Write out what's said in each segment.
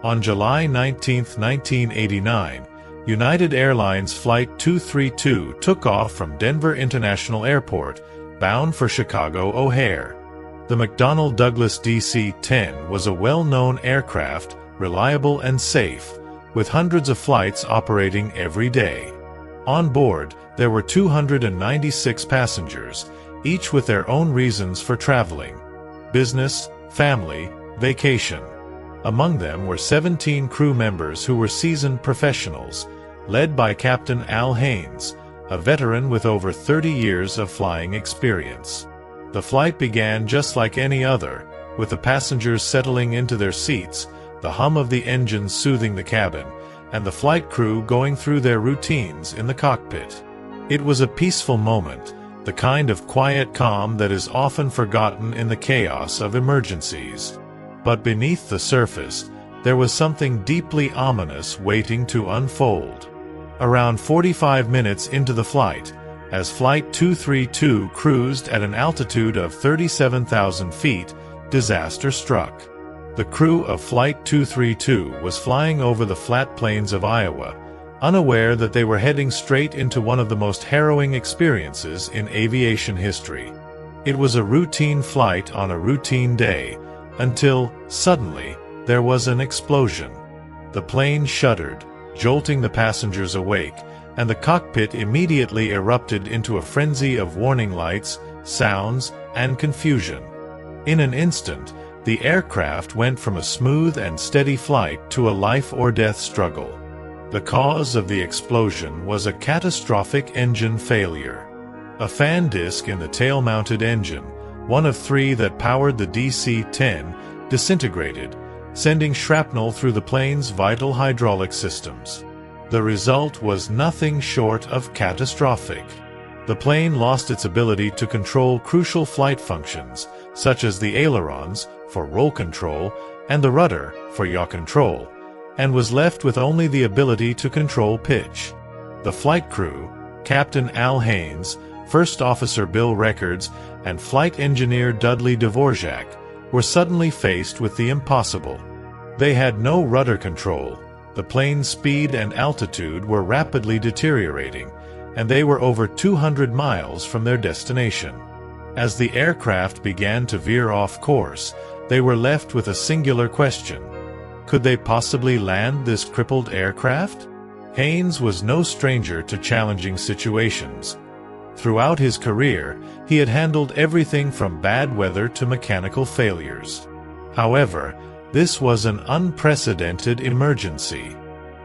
On July 19, 1989, United Airlines Flight 232 took off from Denver International Airport, bound for Chicago O'Hare. The McDonnell Douglas DC-10 was a well-known aircraft, reliable and safe, with hundreds of flights operating every day. On board, there were 296 passengers, each with their own reasons for traveling: business, family, vacation. Among them were 17 crew members who were seasoned professionals, led by Captain Al Haynes, a veteran with over 30 years of flying experience. The flight began just like any other, with the passengers settling into their seats, the hum of the engines soothing the cabin, and the flight crew going through their routines in the cockpit. It was a peaceful moment, the kind of quiet calm that is often forgotten in the chaos of emergencies. But beneath the surface, there was something deeply ominous waiting to unfold. Around 45 minutes into the flight, as Flight 232 cruised at an altitude of 37,000 feet, disaster struck. The crew of Flight 232 was flying over the flat plains of Iowa, unaware that they were heading straight into one of the most harrowing experiences in aviation history. It was a routine flight on a routine day, until, suddenly, there was an explosion. The plane shuddered, jolting the passengers awake, and the cockpit immediately erupted into a frenzy of warning lights, sounds, and confusion. In an instant, the aircraft went from a smooth and steady flight to a life-or-death struggle. The cause of the explosion was a catastrophic engine failure. A fan disc in the tail-mounted engine, one of three that powered the DC-10, disintegrated, sending shrapnel through the plane's vital hydraulic systems. The result was nothing short of catastrophic. The plane lost its ability to control crucial flight functions, such as the ailerons, for roll control, and the rudder, for yaw control, and was left with only the ability to control pitch. The flight crew, Captain Al Haynes, First Officer Bill Records, and Flight Engineer Dudley Dvorak, were suddenly faced with the impossible. They had no rudder control, the plane's speed and altitude were rapidly deteriorating, and they were over 200 miles from their destination. As the aircraft began to veer off course, they were left with a singular question: could they possibly land this crippled aircraft? Haynes was no stranger to challenging situations. Throughout his career, he had handled everything from bad weather to mechanical failures. However, this was an unprecedented emergency.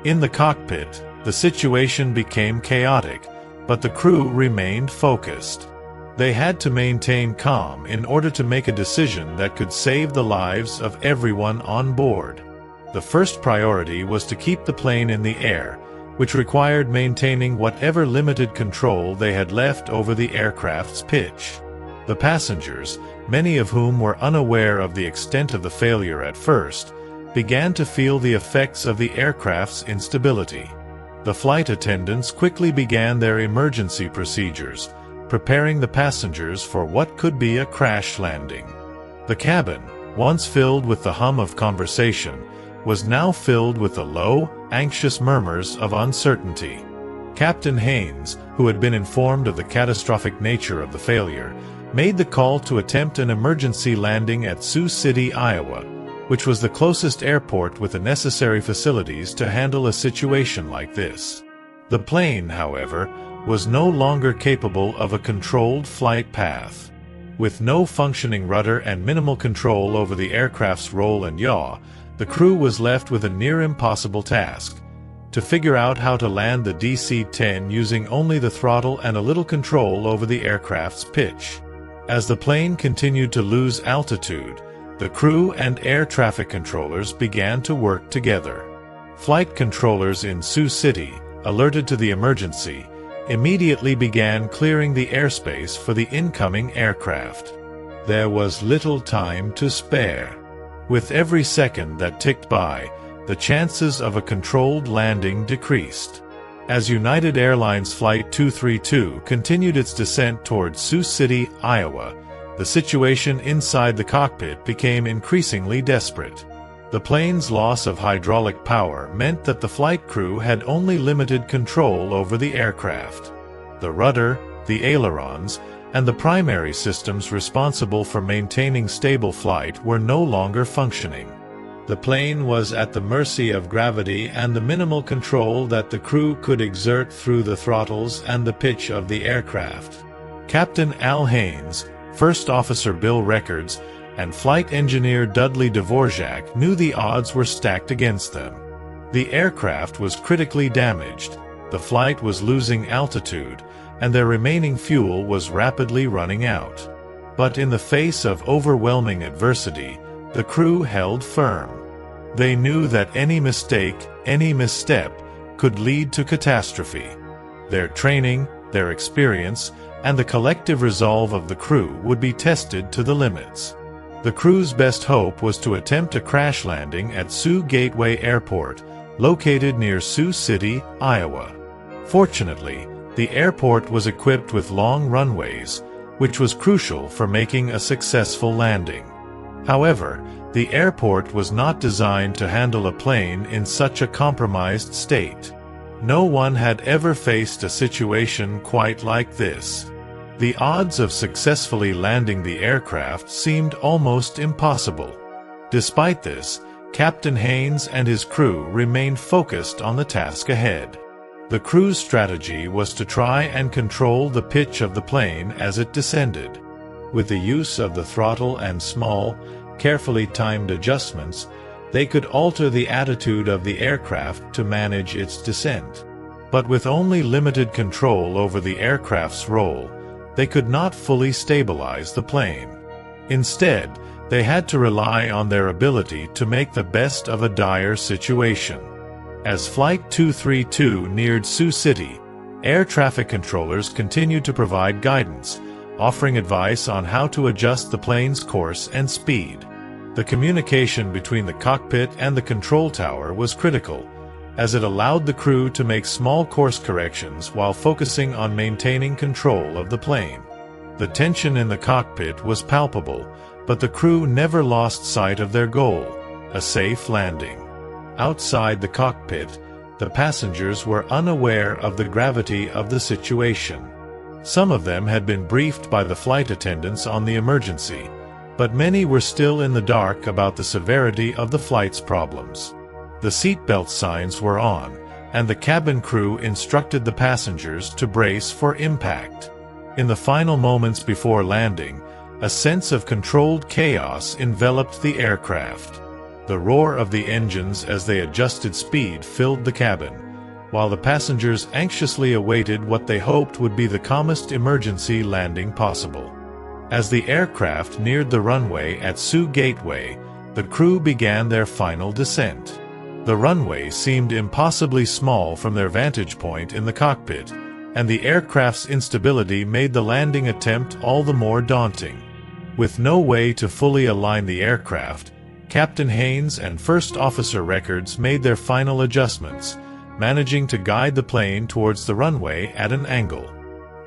In the cockpit, the situation became chaotic, but the crew remained focused. They had to maintain calm in order to make a decision that could save the lives of everyone on board. The first priority was to keep the plane in the air, which required maintaining whatever limited control they had left over the aircraft's pitch. The passengers, many of whom were unaware of the extent of the failure at first, began to feel the effects of the aircraft's instability. The flight attendants quickly began their emergency procedures, preparing the passengers for what could be a crash landing. The cabin, once filled with the hum of conversation, was now filled with the low, anxious murmurs of uncertainty. Captain Haynes, who had been informed of the catastrophic nature of the failure, made the call to attempt an emergency landing at Sioux City, Iowa, which was the closest airport with the necessary facilities to handle a situation like this. The plane, however, was no longer capable of a controlled flight path. With no functioning rudder and minimal control over the aircraft's roll and yaw, the crew was left with a near-impossible task: to figure out how to land the DC-10 using only the throttle and a little control over the aircraft's pitch. As the plane continued to lose altitude, the crew and air traffic controllers began to work together. Flight controllers in Sioux City, alerted to the emergency, immediately began clearing the airspace for the incoming aircraft. There was little time to spare. With every second that ticked by, the chances of a controlled landing decreased. As United Airlines Flight 232 continued its descent toward Sioux City, Iowa, the situation inside the cockpit became increasingly desperate. The plane's loss of hydraulic power meant that the flight crew had only limited control over the aircraft. The rudder, the ailerons, and the primary systems responsible for maintaining stable flight were no longer functioning. The plane was at the mercy of gravity and the minimal control that the crew could exert through the throttles and the pitch of the aircraft. Captain Al Haynes, First Officer Bill Records, and flight engineer Dudley Dvorak knew the odds were stacked against them. The aircraft was critically damaged, the flight was losing altitude, and their remaining fuel was rapidly running out. But in the face of overwhelming adversity, the crew held firm. They knew that any mistake, any misstep, could lead to catastrophe. Their training, their experience, and the collective resolve of the crew would be tested to the limits. The crew's best hope was to attempt a crash landing at Sioux Gateway Airport, located near Sioux City, Iowa. Fortunately, the airport was equipped with long runways, which was crucial for making a successful landing. However, the airport was not designed to handle a plane in such a compromised state. No one had ever faced a situation quite like this. The odds of successfully landing the aircraft seemed almost impossible. Despite this, Captain Haynes and his crew remained focused on the task ahead. The crew's strategy was to try and control the pitch of the plane as it descended. With the use of the throttle and small, carefully timed adjustments, they could alter the attitude of the aircraft to manage its descent. But with only limited control over the aircraft's roll, they could not fully stabilize the plane. Instead, they had to rely on their ability to make the best of a dire situation. As Flight 232 neared Sioux City, air traffic controllers continued to provide guidance, offering advice on how to adjust the plane's course and speed. The communication between the cockpit and the control tower was critical, as it allowed the crew to make small course corrections while focusing on maintaining control of the plane. The tension in the cockpit was palpable, but the crew never lost sight of their goal, a safe landing. Outside the cockpit, the passengers were unaware of the gravity of the situation. Some of them had been briefed by the flight attendants on the emergency, but many were still in the dark about the severity of the flight's problems. The seatbelt signs were on, and the cabin crew instructed the passengers to brace for impact. In the final moments before landing, a sense of controlled chaos enveloped the aircraft. The roar of the engines as they adjusted speed filled the cabin, while the passengers anxiously awaited what they hoped would be the calmest emergency landing possible. As the aircraft neared the runway at Sioux Gateway, the crew began their final descent. The runway seemed impossibly small from their vantage point in the cockpit, and the aircraft's instability made the landing attempt all the more daunting. With no way to fully align the aircraft, Captain Haynes and First Officer Records made their final adjustments, managing to guide the plane towards the runway at an angle.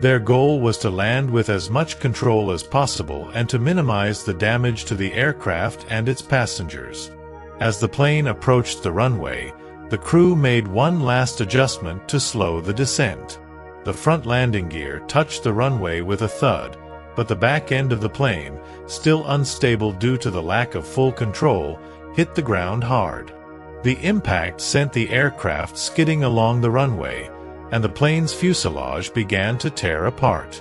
Their goal was to land with as much control as possible and to minimize the damage to the aircraft and its passengers. As the plane approached the runway, the crew made one last adjustment to slow the descent. The front landing gear touched the runway with a thud, but the back end of the plane, still unstable due to the lack of full control, hit the ground hard. The impact sent the aircraft skidding along the runway, and the plane's fuselage began to tear apart.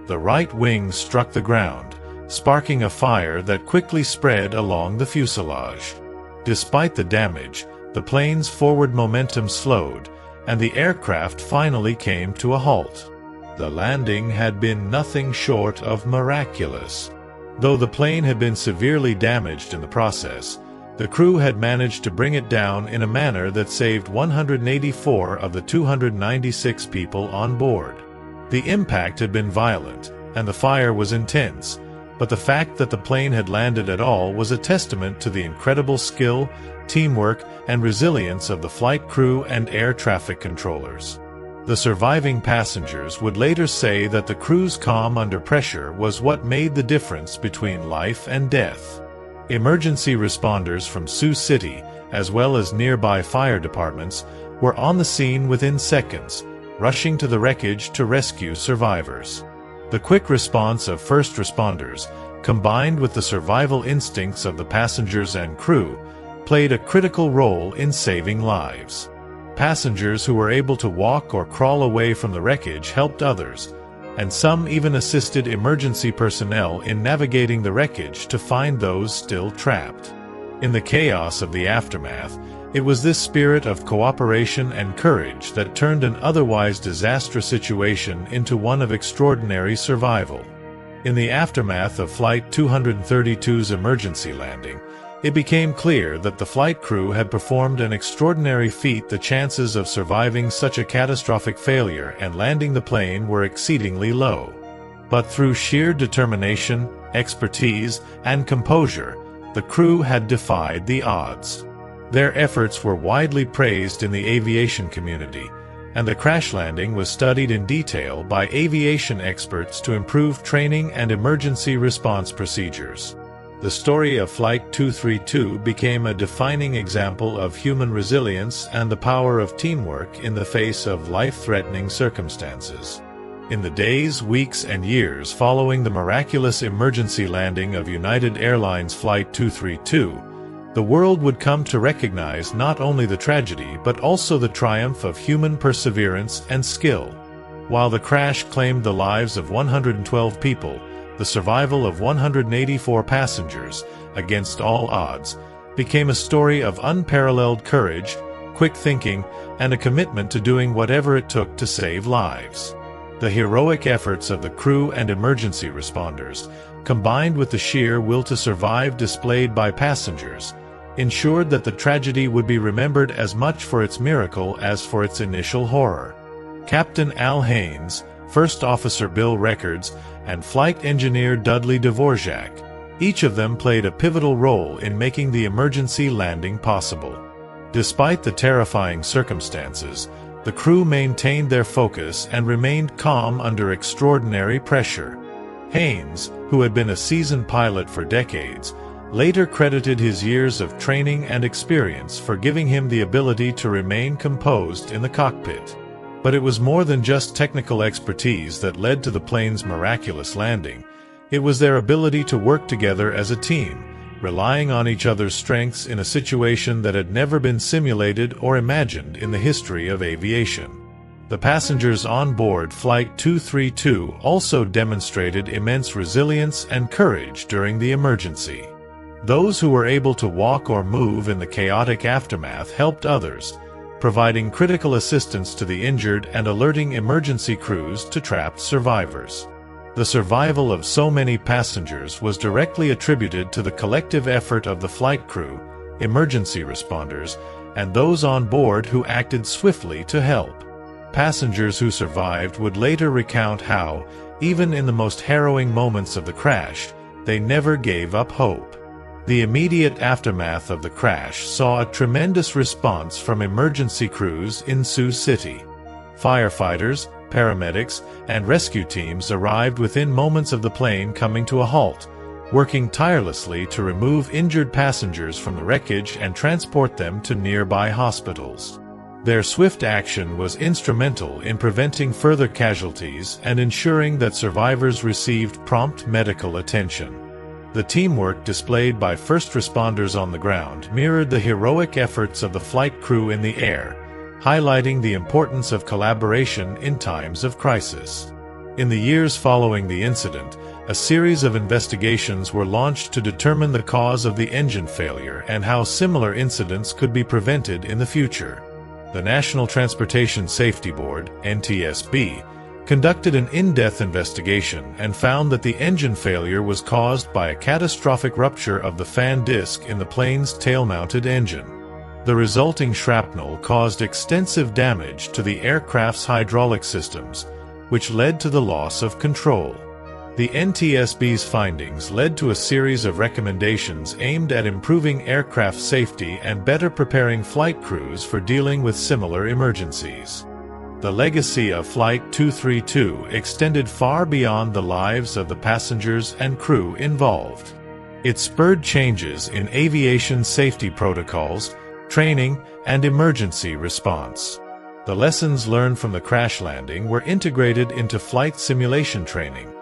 The right wing struck the ground, sparking a fire that quickly spread along the fuselage. Despite the damage, the plane's forward momentum slowed, and the aircraft finally came to a halt. The landing had been nothing short of miraculous. Though the plane had been severely damaged in the process, the crew had managed to bring it down in a manner that saved 184 of the 296 people on board. The impact had been violent, and the fire was intense, but the fact that the plane had landed at all was a testament to the incredible skill, teamwork, and resilience of the flight crew and air traffic controllers. The surviving passengers would later say that the crew's calm under pressure was what made the difference between life and death. Emergency responders from Sioux City, as well as nearby fire departments, were on the scene within seconds, rushing to the wreckage to rescue survivors. The quick response of first responders, combined with the survival instincts of the passengers and crew, played a critical role in saving lives. Passengers who were able to walk or crawl away from the wreckage helped others, and some even assisted emergency personnel in navigating the wreckage to find those still trapped. In the chaos of the aftermath, it was this spirit of cooperation and courage that turned an otherwise disastrous situation into one of extraordinary survival. In the aftermath of Flight 232's emergency landing, it became clear that the flight crew had performed an extraordinary feat. The chances of surviving such a catastrophic failure and landing the plane were exceedingly low. But through sheer determination, expertise, and composure, the crew had defied the odds. Their efforts were widely praised in the aviation community, and the crash landing was studied in detail by aviation experts to improve training and emergency response procedures. The story of Flight 232 became a defining example of human resilience and the power of teamwork in the face of life-threatening circumstances. In the days, weeks, and years following the miraculous emergency landing of United Airlines Flight 232, the world would come to recognize not only the tragedy but also the triumph of human perseverance and skill. While the crash claimed the lives of 112 people, the survival of 184 passengers, against all odds, became a story of unparalleled courage, quick thinking, and a commitment to doing whatever it took to save lives. The heroic efforts of the crew and emergency responders, combined with the sheer will to survive displayed by passengers, ensured that the tragedy would be remembered as much for its miracle as for its initial horror. Captain Al Haynes, First Officer Bill Records, and Flight Engineer Dudley Dvorak, each of them played a pivotal role in making the emergency landing possible. Despite the terrifying circumstances, the crew maintained their focus and remained calm under extraordinary pressure. Haynes, who had been a seasoned pilot for decades, later credited his years of training and experience for giving him the ability to remain composed in the cockpit. But it was more than just technical expertise that led to the plane's miraculous landing. It was their ability to work together as a team, relying on each other's strengths in a situation that had never been simulated or imagined in the history of aviation. The passengers on board Flight 232 also demonstrated immense resilience and courage during the emergency. Those who were able to walk or move in the chaotic aftermath helped others, providing critical assistance to the injured and alerting emergency crews to trapped survivors. The survival of so many passengers was directly attributed to the collective effort of the flight crew, emergency responders, and those on board who acted swiftly to help. Passengers who survived would later recount how, even in the most harrowing moments of the crash, they never gave up hope. The immediate aftermath of the crash saw a tremendous response from emergency crews in Sioux City. Firefighters, paramedics, and rescue teams arrived within moments of the plane coming to a halt, working tirelessly to remove injured passengers from the wreckage and transport them to nearby hospitals. Their swift action was instrumental in preventing further casualties and ensuring that survivors received prompt medical attention. The teamwork displayed by first responders on the ground mirrored the heroic efforts of the flight crew in the air, highlighting the importance of collaboration in times of crisis. In the years following the incident, a series of investigations were launched to determine the cause of the engine failure and how similar incidents could be prevented in the future. The National Transportation Safety Board, NTSB, conducted an in-depth investigation and found that the engine failure was caused by a catastrophic rupture of the fan disc in the plane's tail-mounted engine. The resulting shrapnel caused extensive damage to the aircraft's hydraulic systems, which led to the loss of control. The NTSB's findings led to a series of recommendations aimed at improving aircraft safety and better preparing flight crews for dealing with similar emergencies. The legacy of Flight 232 extended far beyond the lives of the passengers and crew involved. It spurred changes in aviation safety protocols, training, and emergency response. The lessons learned from the crash landing were integrated into flight simulation training,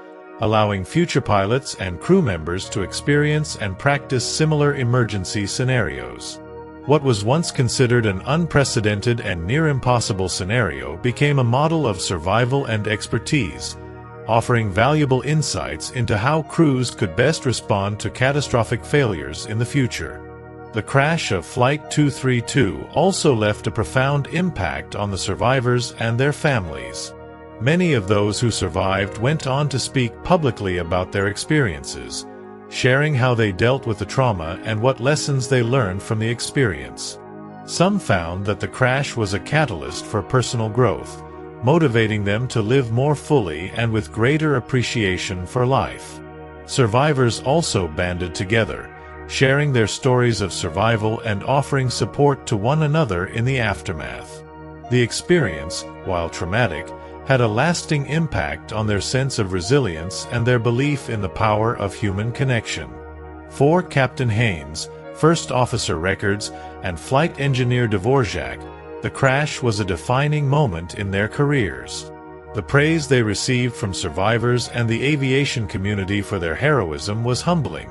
allowing future pilots and crew members to experience and practice similar emergency scenarios. What was once considered an unprecedented and near-impossible scenario became a model of survival and expertise, offering valuable insights into how crews could best respond to catastrophic failures in the future. The crash of Flight 232 also left a profound impact on the survivors and their families. Many of those who survived went on to speak publicly about their experiences, sharing how they dealt with the trauma and what lessons they learned from the experience. Some found that the crash was a catalyst for personal growth, motivating them to live more fully and with greater appreciation for life. Survivors also banded together, sharing their stories of survival and offering support to one another in the aftermath. The experience, while traumatic, had a lasting impact on their sense of resilience and their belief in the power of human connection. For Captain Haynes, First Officer Records, and Flight Engineer Dvorak, the crash was a defining moment in their careers. The praise they received from survivors and the aviation community for their heroism was humbling,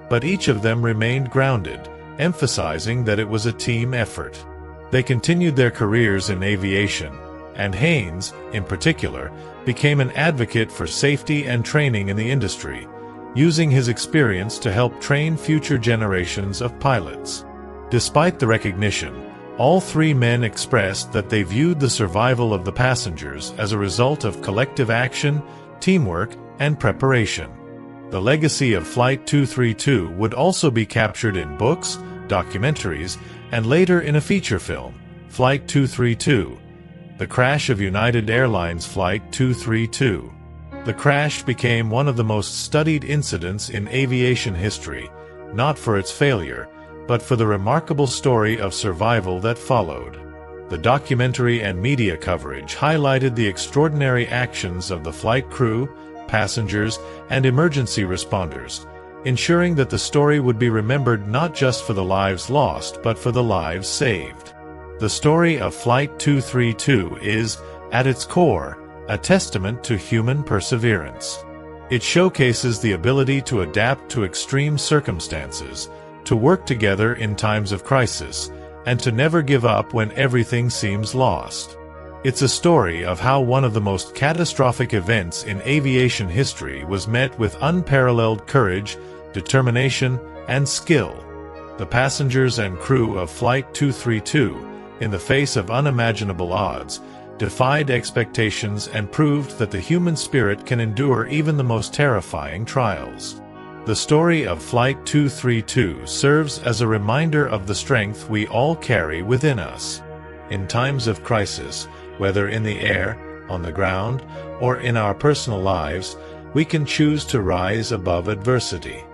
but each of them remained grounded, emphasizing that it was a team effort. They continued their careers in aviation, and Haynes, in particular, became an advocate for safety and training in the industry, using his experience to help train future generations of pilots. Despite the recognition, all three men expressed that they viewed the survival of the passengers as a result of collective action, teamwork, and preparation. The legacy of Flight 232 would also be captured in books, documentaries, and later in a feature film, Flight 232. The crash of United Airlines Flight 232. The crash became one of the most studied incidents in aviation history, not for its failure, but for the remarkable story of survival that followed. The documentary and media coverage highlighted the extraordinary actions of the flight crew, passengers, and emergency responders, ensuring that the story would be remembered not just for the lives lost but for the lives saved. The story of Flight 232 is, at its core, a testament to human perseverance. It showcases the ability to adapt to extreme circumstances, to work together in times of crisis, and to never give up when everything seems lost. It's a story of how one of the most catastrophic events in aviation history was met with unparalleled courage, determination, and skill. The passengers and crew of Flight 232, in the face of unimaginable odds, defied expectations and proved that the human spirit can endure even the most terrifying trials. The story of Flight 232 serves as a reminder of the strength we all carry within us. In times of crisis, whether in the air, on the ground, or in our personal lives, we can choose to rise above adversity.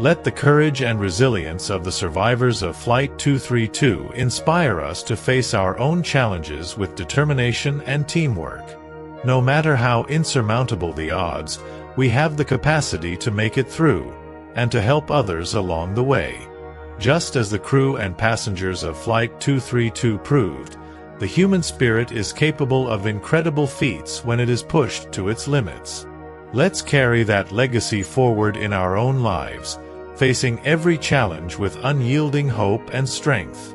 Let the courage and resilience of the survivors of Flight 232 inspire us to face our own challenges with determination and teamwork. No matter how insurmountable the odds, we have the capacity to make it through, and to help others along the way. Just as the crew and passengers of Flight 232 proved, the human spirit is capable of incredible feats when it is pushed to its limits. Let's carry that legacy forward in our own lives, facing every challenge with unyielding hope and strength.